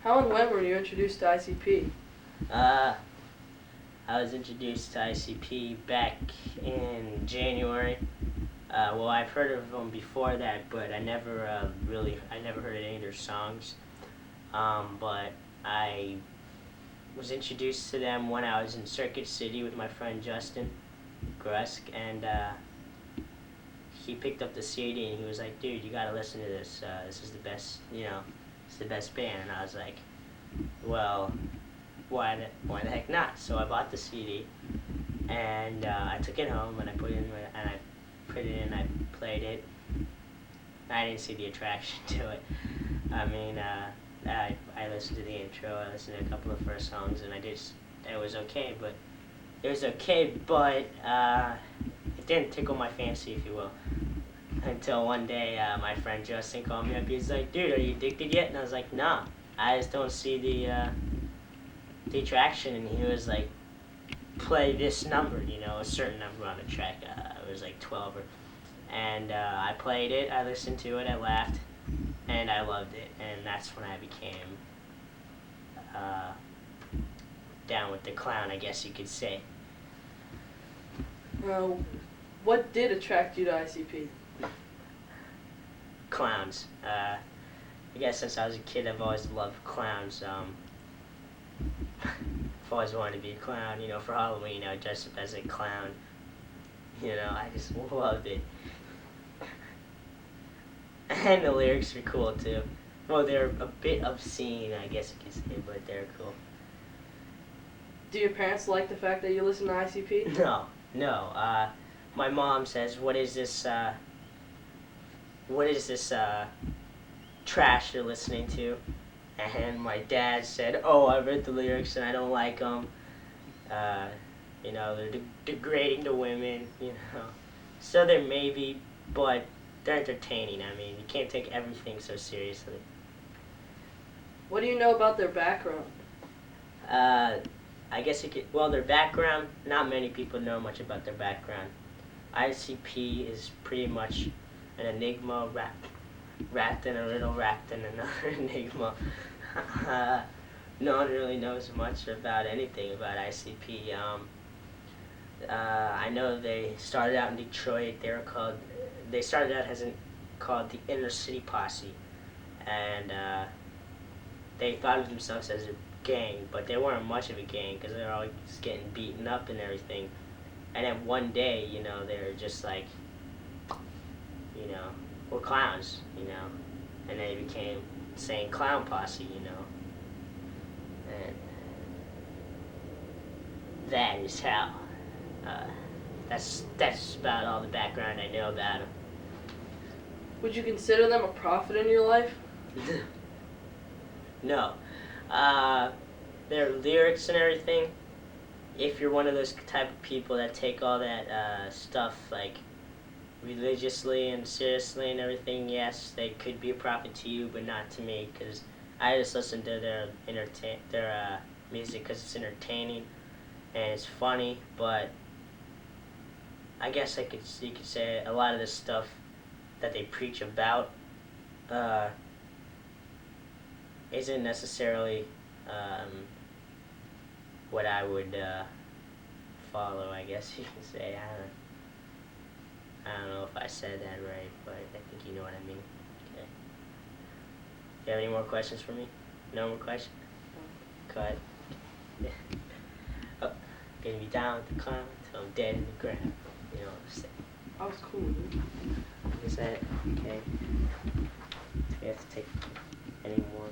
How and when were you introduced to ICP? I was introduced to ICP back in January. Well, I've heard of them before that, but I never I never heard any of their songs. But I was introduced to them when I was in Circuit City with my friend Justin Grusk, and he picked up the CD and he was like, "Dude, you gotta listen to this. This is the best, it's the best band." And I was like, "Well, why the heck not?" So I bought the CD, and I took it home and I put it in, I played it. I didn't see the attraction to it. I mean, I listened to the intro, I listened to a couple of first songs, and it was okay, but it didn't tickle my fancy, if you will. Until one day, my friend Justin called me up. He's like, "Dude, are you addicted yet?" And I was like, "Nah, I just don't see the attraction." And he was like, "Play this number, a certain number on the track." It was like 12 and I played it, I listened to it, I laughed, and I loved it. And that's when I became down with the clown, I guess you could say. What did attract you to ICP? Clowns. I guess since I was a kid, I've always loved clowns. I've always wanted to be a clown, for Halloween. I would dress up as a clown. I just loved it. And the lyrics were cool, too. Well, they're a bit obscene, I guess you could say, but they're cool. Do your parents like the fact that you listen to ICP? No. My mom says, what is this trash you're listening to? And my dad said, "Oh, I read the lyrics and I don't like them. They're degrading to women, So they're maybe, but they're entertaining. I mean, you can't take everything so seriously." What do you know about their background? I guess their background, not many people know much about their background. ICP is pretty much an enigma wrapped in a riddle, wrapped in another enigma. No one really knows much about anything about ICP. I know they started out in Detroit. They started out called the Inner City Posse, and they thought of themselves as a gang, but they weren't much of a gang because they were always getting beaten up and everything. And then one day, they were just like, we're clowns, and they became Insane Clown Posse, and that is how. That's about all the background I know about them. Would you consider them a prophet in your life? No. Their lyrics and everything, if you're one of those type of people that take all that stuff like religiously and seriously and everything, yes, they could be a prophet to you, but not to me, because I just listen to their music because it's entertaining and it's funny. But I guess you could say a lot of the stuff that they preach about isn't necessarily what I would follow, I guess you can say. I don't know if I said that right, but I think you know what I mean. Okay. Do you have any more questions for me? No more questions? Cut. Yeah. Oh, gonna be down with the clown until I'm dead in the ground. You know what I'm saying? That was cool, dude. Is that okay? Do we have to take any more?